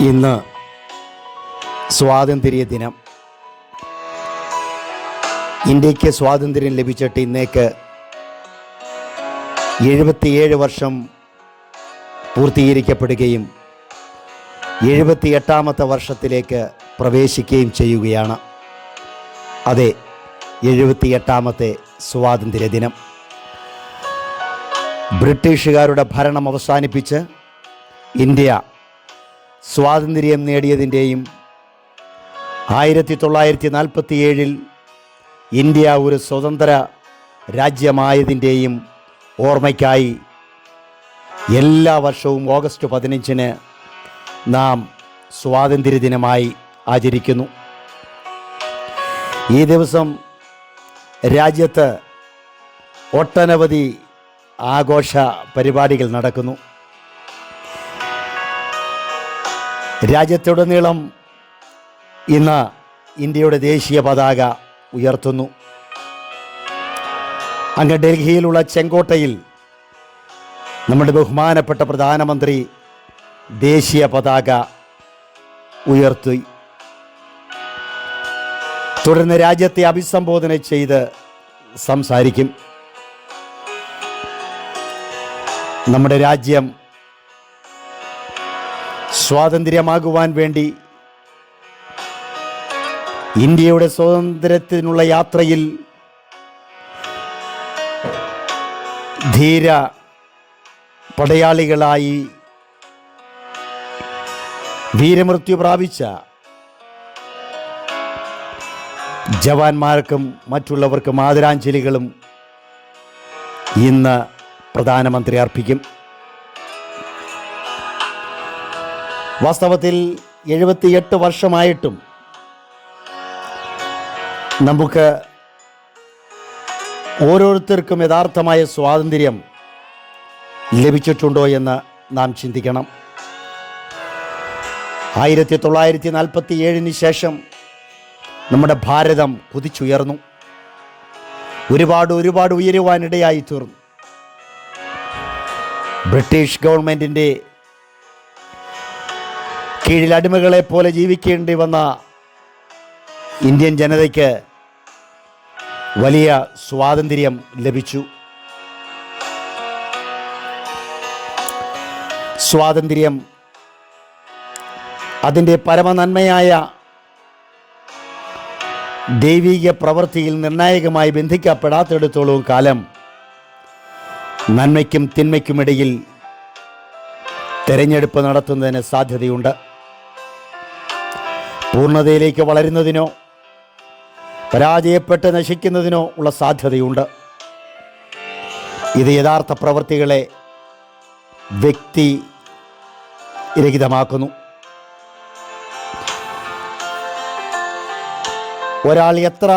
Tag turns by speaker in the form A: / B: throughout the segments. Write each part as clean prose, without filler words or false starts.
A: ഇന്ന് സ്വാതന്ത്ര്യ ദിനം. ഇന്ത്യക്ക് സ്വാതന്ത്ര്യം ലഭിച്ചിട്ട് ഇന്നേക്ക് 77 വർഷം പൂർത്തീകരിക്കപ്പെടുകയും 78ാമത്തെ വർഷത്തിലേക്ക് പ്രവേശിക്കുകയും ചെയ്യുകയാണ്. അതെ, 78ാമത്തെ സ്വാതന്ത്ര്യ ദിനം. ബ്രിട്ടീഷുകാരുടെ ഭരണം അവസാനിപ്പിച്ച് ഇന്ത്യ സ്വാതന്ത്ര്യം നേടിയതിൻ്റെയും 1947 ഇന്ത്യ ഒരു സ്വതന്ത്ര രാജ്യമായതിൻ്റെയും ഓർമ്മയ്ക്കായി എല്ലാ വർഷവും ഓഗസ്റ്റ് 15 നാം സ്വാതന്ത്ര്യദിനമായി ആചരിക്കുന്നു. ഈ ദിവസം രാജ്യത്ത് ഒട്ടനവധി ആഘോഷ പരിപാടികൾ നടക്കുന്നു. രാജ്യത്തുടനീളം ഇന്ന് ഇന്ത്യയുടെ ദേശീയ പതാക ഉയർത്തുന്നു. അങ്ങ് ഡൽഹിയിലുള്ള ചെങ്കോട്ടയിൽ നമ്മുടെ ബഹുമാനപ്പെട്ട പ്രധാനമന്ത്രി ദേശീയ പതാക ഉയർത്തി. തുടർന്ന് രാജ്യത്തെ അഭിസംബോധന ചെയ്ത് സംസാരിക്കും. നമ്മുടെ രാജ്യം സ്വാതന്ത്ര്യമാകുവാൻ വേണ്ടി ഇന്ത്യയുടെ സ്വാതന്ത്ര്യത്തിനുള്ള യാത്രയിൽ ധീര പടയാളികളായി വീരമൃത്യു പ്രാപിച്ച ജവാന്മാർക്കും മറ്റുള്ളവർക്കും ആദരാഞ്ജലികളും ഇന്ന് പ്രധാനമന്ത്രി അർപ്പിക്കും. വാസ്തവത്തിൽ 78 വർഷമായിട്ടും നമുക്ക് ഓരോരുത്തർക്കും യഥാർത്ഥമായ സ്വാതന്ത്ര്യം ലഭിച്ചിട്ടുണ്ടോ എന്ന് നാം ചിന്തിക്കണം. 1947 ശേഷം നമ്മുടെ ഭാരതം കുതിച്ചുയർന്നു. ഒരുപാട് ഉയരുവാനിടയായി തീർന്നു. ബ്രിട്ടീഷ് ഗവൺമെൻറ്റിൻ്റെ കീഴിൽ അടിമകളെ പോലെ ജീവിക്കേണ്ടി വന്ന ഇന്ത്യൻ ജനതയ്ക്ക് വലിയ സ്വാതന്ത്ര്യം ലഭിച്ചു. സ്വാതന്ത്ര്യം അതിൻ്റെ പരമനന്മയായ ദൈവിക പ്രവൃത്തിയിൽ നിർണായകമായി ബന്ധിക്കപ്പെടാത്തിടത്തോളം കാലം നന്മയ്ക്കും തിന്മയ്ക്കുമിടയിൽ തെരഞ്ഞെടുപ്പ് നടത്തുന്നതിന് സാധ്യതയുണ്ട്. പൂർണ്ണതയിലേക്ക് വളരുന്നതിനോ പരാജയപ്പെട്ട് നശിക്കുന്നതിനോ ഉള്ള സാധ്യതയുണ്ട്. ഇത് യഥാർത്ഥ പ്രവൃത്തികളെ വ്യക്തിരഹിതമാക്കുന്നു. ഒരാൾ എത്ര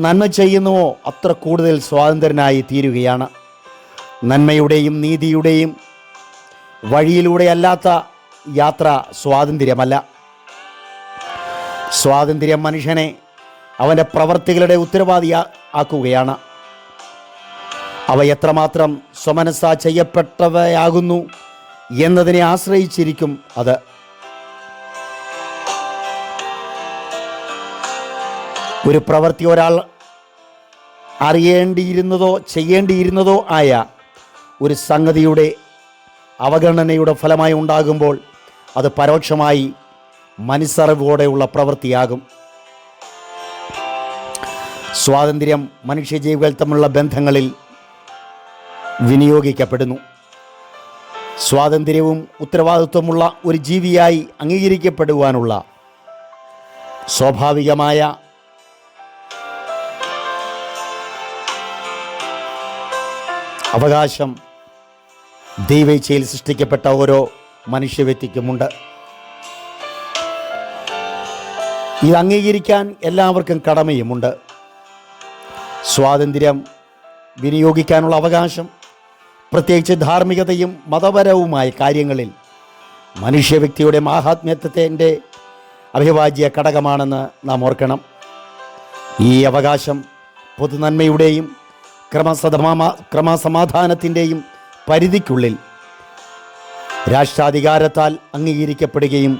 A: നന്മ ചെയ്യുന്നുവോ അത്ര കൂടുതൽ സ്വാതന്ത്ര്യനായി തീരുകയാണ്. നന്മയുടെയും നീതിയുടെയും വഴിയിലൂടെ അല്ലാത്ത യാത്ര സ്വാതന്ത്ര്യമല്ല. സ്വാതന്ത്ര്യം മനുഷ്യനെ അവൻ്റെ പ്രവർത്തികളുടെ ഉത്തരവാദി ആക്കുകയാണ്. അവ എത്രമാത്രം സ്വമനസ്സാ ചെയ്യപ്പെട്ടവയാകുന്നു എന്നതിനെ ആശ്രയിച്ചിരിക്കും അത്. ഒരു പ്രവൃത്തി ഒരാൾ അറിയേണ്ടിയിരുന്നതോ ചെയ്യേണ്ടിയിരുന്നതോ ആയ ഒരു സംഗതിയുടെ അവഗണനയുടെ ഫലമായി ഉണ്ടാകുമ്പോൾ അത് പരോക്ഷമായി മനസ്സറിവോടെയുള്ള പ്രവൃത്തിയാകും. സ്വാതന്ത്ര്യം മനുഷ്യജീവികൾ തമ്മിലുള്ള ബന്ധങ്ങളിൽ വിനിയോഗിക്കപ്പെടുന്നു. സ്വാതന്ത്ര്യവും ഉത്തരവാദിത്വമുള്ള ഒരു ജീവിയായി അംഗീകരിക്കപ്പെടുവാനുള്ള സ്വാഭാവികമായ അവകാശം ദൈവേച്ഛയിൽ സൃഷ്ടിക്കപ്പെട്ട ഓരോ മനുഷ്യ വ്യക്തിക്കുമുണ്ട്. ഇത് അംഗീകരിക്കാൻ എല്ലാവർക്കും കടമയുമുണ്ട്. സ്വാതന്ത്ര്യം വിനിയോഗിക്കാനുള്ള അവകാശം പ്രത്യേകിച്ച് ധാർമ്മികതയും മതപരവുമായ കാര്യങ്ങളിൽ മനുഷ്യ വ്യക്തിയുടെ മാഹാത്മ്യത്വത്തിൻ്റെ അവിഭാജ്യ ഘടകമാണെന്ന് നാം ഓർക്കണം. ഈ അവകാശം പൊതുനന്മയുടെയും ക്രമസമാധാനത്തിൻ്റെയും പരിധിക്കുള്ളിൽ രാഷ്ട്രാധികാരത്താൽ അംഗീകരിക്കപ്പെടുകയും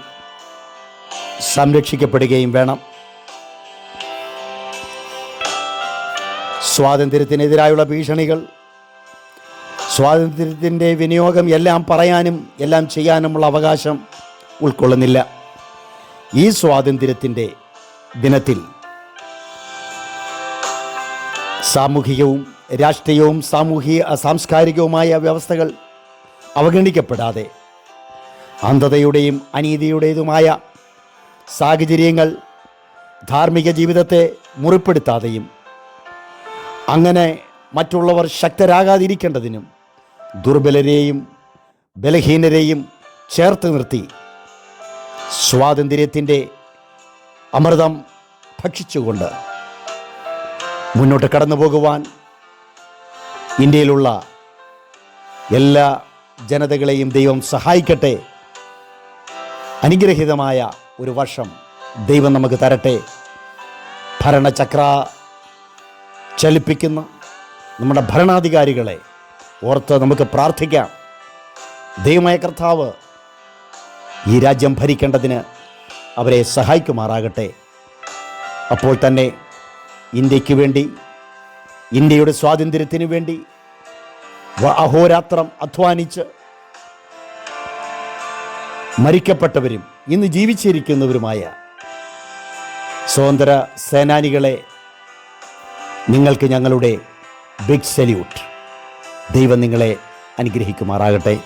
A: സംരക്ഷിക്കപ്പെടുകയും വേണം. സ്വാതന്ത്ര്യത്തിനെതിരായുള്ള ഭീഷണികൾ, സ്വാതന്ത്ര്യത്തിൻ്റെ വിനിയോഗം എല്ലാം പറയാനും എല്ലാം ചെയ്യാനുമുള്ള അവകാശം ഉൾക്കൊള്ളുന്നില്ല. ഈ സ്വാതന്ത്ര്യത്തിൻ്റെ ദിനത്തിൽ സാമൂഹികവും രാഷ്ട്രീയവും സാംസ്കാരികവുമായ വ്യവസ്ഥകൾ അവഗണിക്കപ്പെടാതെ അന്ധതയുടെയും അനീതിയുടേതുമായ സാഹചര്യങ്ങൾ ധാർമ്മിക ജീവിതത്തെ മുറിപ്പെടുത്താതെയും അങ്ങനെ മറ്റുള്ളവർ ശക്തരാകാതിരിക്കേണ്ടതിനും ദുർബലരെയും ബലഹീനരെയും ചേർത്ത് നിർത്തി സ്വാതന്ത്ര്യത്തിൻ്റെ അമൃതം ഭക്ഷിച്ചുകൊണ്ട് മുന്നോട്ട് കടന്നു പോകുവാൻ ഇന്ത്യയിലുള്ള എല്ലാ ജനതകളെയും ദൈവം സഹായിക്കട്ടെ. അനുഗ്രഹീതമായ ഒരു വർഷം ദൈവം നമുക്ക് തരട്ടെ. ഭരണചക്ര ചലിപ്പിക്കുന്ന നമ്മുടെ ഭരണാധികാരികളെ ഓർത്ത് നമുക്ക് പ്രാർത്ഥിക്കാം. ദൈവമായ കർത്താവ് ഈ രാജ്യം ഭരിക്കേണ്ടതിന് അവരെ സഹായിക്കുമാറാകട്ടെ. അപ്പോൾ തന്നെ ഇന്ത്യക്ക് വേണ്ടി, ഇന്ത്യയുടെ സ്വാതന്ത്ര്യത്തിന് വേണ്ടി അഹോരാത്രം അധ്വാനിച്ച് മരിക്കപ്പെട്ടവരും ഇന്ന് ജീവിച്ചിരിക്കുന്നവരുമായ സ്വതന്ത്ര സേനാനികളെ നിങ്ങൾക്ക് ഞങ്ങളുടെ ബിഗ് സല്യൂട്ട്. ദൈവം നിങ്ങളെ അനുഗ്രഹിക്കുമാറാകട്ടെ.